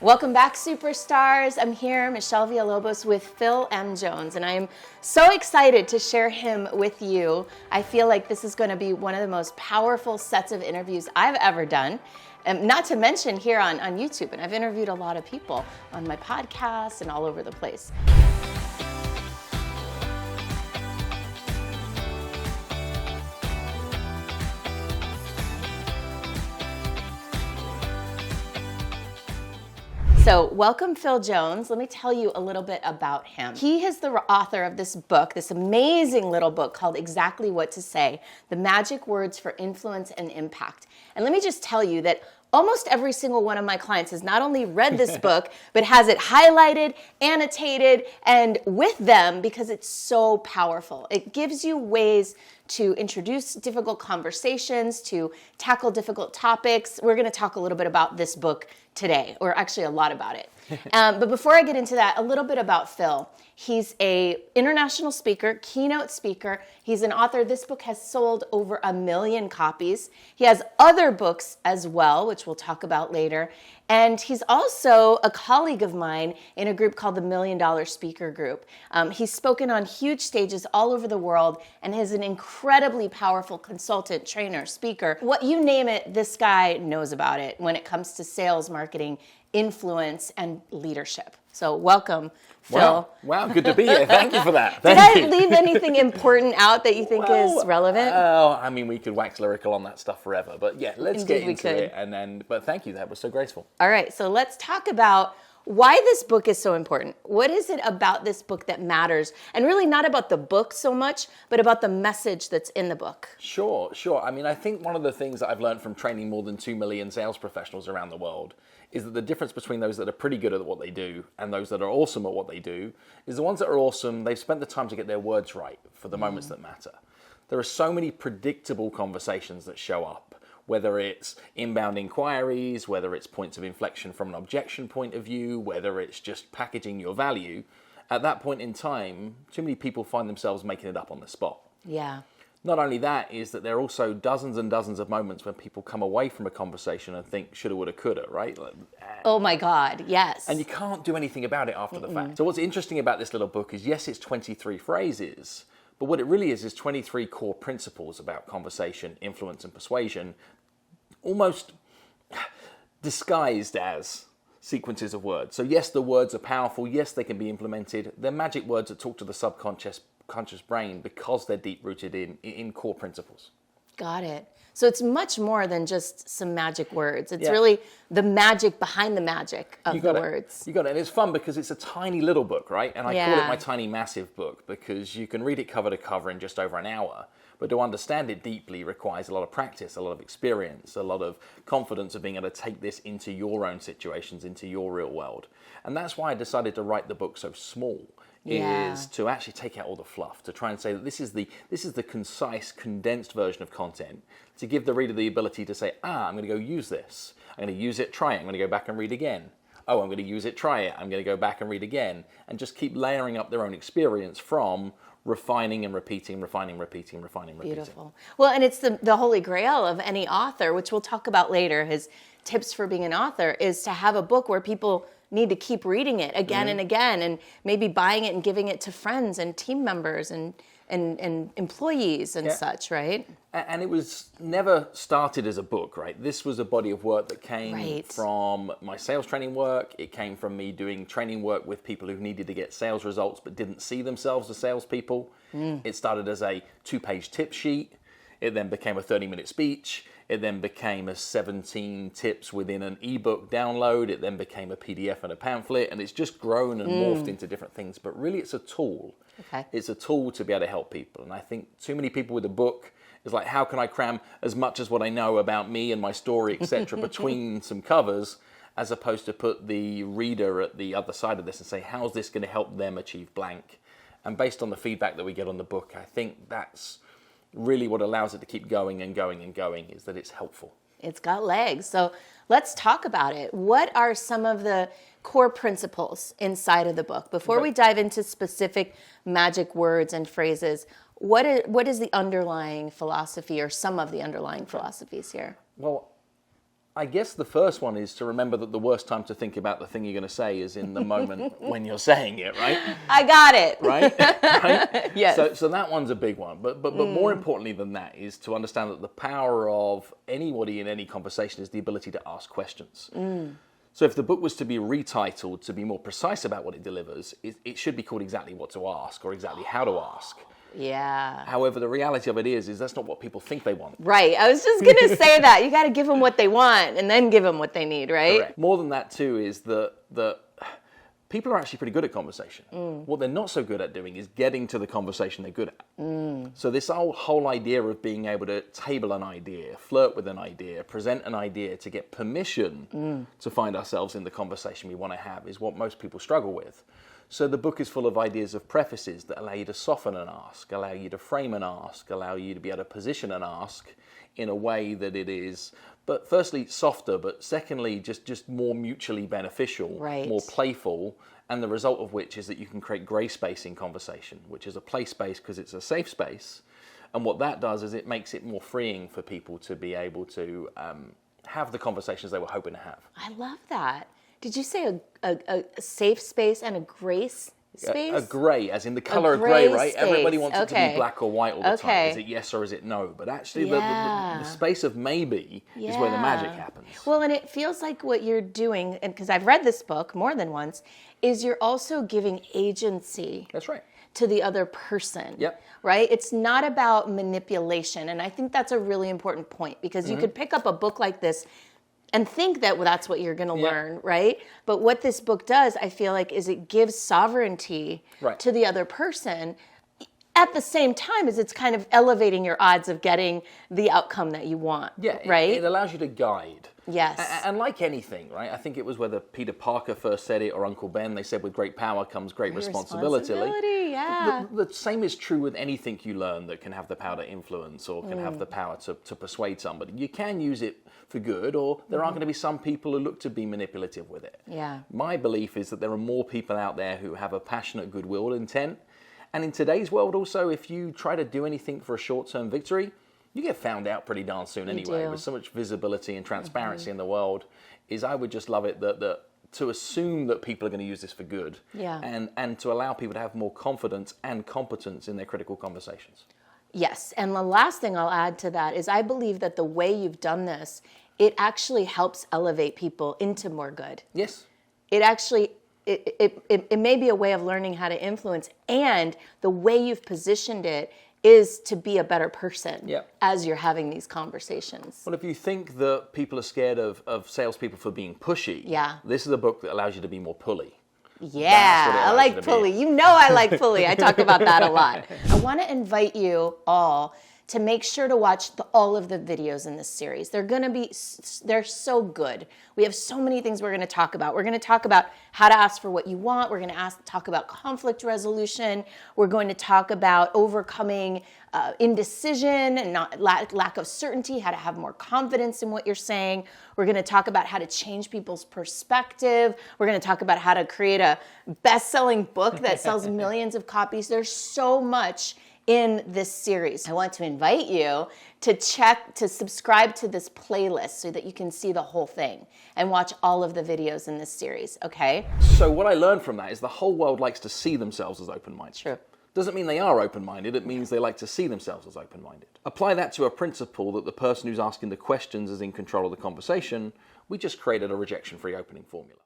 Welcome back, superstars. I'm here, Michelle Villalobos, with Phil M. Jones, and I am so excited to share him with you. I feel like this is going to be one of the most powerful sets of interviews I've ever done, and not to mention here on YouTube. And I've interviewed a lot of people on my podcast and all over the place. So welcome, Phil Jones. Let me tell you a little bit about him. He is the author of this book, this amazing little book called Exactly What to Say, The Magic Words for Influence and Impact. And let me just tell you that almost every single one of my clients has not only read this book, but has it highlighted, annotated, and with them because it's so powerful. It gives you ways to introduce difficult conversations, to tackle difficult topics. We're going to talk a little bit about this book today, or actually a lot about it. But before I get into that, a little bit about Phil. He's an international speaker, keynote speaker. He's an author. This book has sold over 1 million copies. He has other books as well, which we'll talk about later. And he's also a colleague of mine in a group called the $1 Million Speaker Group. He's spoken on huge stages all over the world and is an incredibly powerful consultant, trainer, speaker. What you name it, this guy knows about it when it comes to sales, marketing, influence, and leadership. So welcome, Phil. Wow, good to be here. Thank you for that. Did I leave anything important out that you think is relevant? I mean, we could wax lyrical on that stuff forever, but yeah, let's Indeed get into it. And then, but thank you, that was so graceful. All right, so let's talk about why this book is so important. What is it about this book that matters? And really not about the book so much, but about the message that's in the book. Sure. I mean, I think one of the things that I've learned from training more than 2 million sales professionals around the world is that the difference between those that are pretty good at what they do and those that are awesome at what they do is the ones that are awesome, they've spent the time to get their words right for the moments that matter. There are so many predictable conversations that show up, whether it's inbound inquiries, whether it's points of inflection from an objection point of view, whether it's just packaging your value. At that point in time, too many people find themselves making it up on the spot. Yeah. Not only that, is that there are also dozens and dozens of moments when people come away from a conversation and think shoulda, woulda, coulda, right? Oh my God, yes. And you can't do anything about it after the fact. So what's interesting about this little book is, yes, it's 23 phrases, but what it really is 23 core principles about conversation, influence, and persuasion, almost disguised as sequences of words. So yes, the words are powerful. Yes, they can be implemented. They're magic words that talk to the subconscious brain because they're deep-rooted in core principles. Got it. So it's much more than just some magic words. It's really the magic behind the magic of the words. You got it. And it's fun because it's a tiny little book, right? And I call it my tiny massive book because you can read it cover to cover in just over an hour. But to understand it deeply requires a lot of practice, a lot of experience, a lot of confidence of being able to take this into your own situations, into your real world. And that's why I decided to write the book so small. Is to actually take out all the fluff, to try and say that this is the concise, condensed version of content, to give the reader the ability to say, I'm going to go use this. I'm going to use it, try it. I'm going to go back and read again. Oh, I'm going to use it, try it. I'm going to go back and read again. And just keep layering up their own experience from refining and repeating. Beautiful. Well, and it's the holy grail of any author, which we'll talk about later. His tips for being an author is to have a book where people need to keep reading it again and again, and maybe buying it and giving it to friends and team members and employees and such, right? And it was never started as a book, right? This was a body of work that came from my sales training work. It came from me doing training work with people who needed to get sales results but didn't see themselves as salespeople. It started as a 2-page tip sheet. It then became a 30-minute speech. It then became a 17 tips within an ebook download. It then became a PDF and a pamphlet. And it's just grown and morphed into different things. But really, it's a tool. Okay. It's a tool to be able to help people. And I think too many people with a book is like, how can I cram as much as what I know about me and my story, etc., between some covers, as opposed to put the reader at the other side of this and say, how's this going to help them achieve blank? And based on the feedback that we get on the book, I think that's really what allows it to keep going and going and going, is that it's helpful. It's got legs. So let's talk about it. What are some of the core principles inside of the book? Before we dive into specific magic words and phrases, what is the underlying philosophy, or some of the underlying philosophies here? Well, I guess the first one is to remember that the worst time to think about the thing you're going to say is in the moment when you're saying it, right? I got it. Right? Right? Yes. So that one's a big one. But more importantly than that is to understand that the power of anybody in any conversation is the ability to ask questions. So if the book was to be retitled to be more precise about what it delivers, it should be called Exactly What to Ask or Exactly How to Ask. Yeah. However, the reality of it is that's not what people think they want. Right. I was just going to say that. You got to give them what they want and then give them what they need, right? Correct. More than that, too, is that people are actually pretty good at conversation. What they're not so good at doing is getting to the conversation they're good at. So this whole idea of being able to table an idea, flirt with an idea, present an idea to get permission to find ourselves in the conversation we want to have is what most people struggle with. So the book is full of ideas of prefaces that allow you to soften an ask, allow you to frame an ask, allow you to be able to position an ask in a way that it is, but firstly, softer, but secondly, just more mutually beneficial, right. more playful, and the result of which is that you can create grey space in conversation, which is a play space because it's a safe space. And what that does is it makes it more freeing for people to be able to have the conversations they were hoping to have. I love that. Did you say a safe space and a grace space? A grey, as in the colour of grey, right? Space. Everybody wants it to be black or white all the time. Is it yes or is it no? But actually the space of maybe is where the magic happens. Well, and it feels like what you're doing, and because I've read this book more than once, is you're also giving agency. That's right. To the other person. Yep. Right? It's not about manipulation. And I think that's a really important point because you could pick up a book like this and think that that's what you're going to learn, right? But what this book does, I feel like, is it gives sovereignty to the other person at the same time as it's kind of elevating your odds of getting the outcome that you want, right? It allows you to guide. Yes. And like anything, right? I think it was whether Peter Parker first said it or Uncle Ben, they said with great power comes great responsibility. Yeah. The same is true with anything you learn that can have the power to influence or can have the power to persuade somebody. You can use it for good, or there are going to be some people who look to be manipulative with it. Yeah. My belief is that there are more people out there who have a passionate goodwill intent. And in today's world also, if you try to do anything for a short-term victory, you get found out pretty darn soon anyway. With so much visibility and transparency in the world, I would just love it that to assume that people are going to use this for good and to allow people to have more confidence and competence in their critical conversations. Yes, and the last thing I'll add to that is I believe that the way you've done this, it actually helps elevate people into more good. Yes. It actually, it may be a way of learning how to influence, and the way you've positioned it is to be a better person as you're having these conversations. Well, if you think that people are scared of salespeople for being pushy, this is a book that allows you to be more pulley. Yeah, I like pulley. You know I like pulley. I talk about that a lot. I want to invite you all to make sure to watch all of the videos in this series. They're so good. We have so many things we're going to talk about. We're going to talk about how to ask for what you want. We're going to talk about conflict resolution. We're going to talk about overcoming indecision and lack of certainty, how to have more confidence in what you're saying. We're going to talk about how to change people's perspective. We're going to talk about how to create a best-selling book that sells millions of copies. There's so much in this series. I want to invite you to subscribe to this playlist so that you can see the whole thing and watch all of the videos in this series, okay? So what I learned from that is the whole world likes to see themselves as open-minded. True. Doesn't mean they are open-minded, it means they like to see themselves as open-minded. Apply that to a principle that the person who's asking the questions is in control of the conversation. We just created a rejection-free opening formula.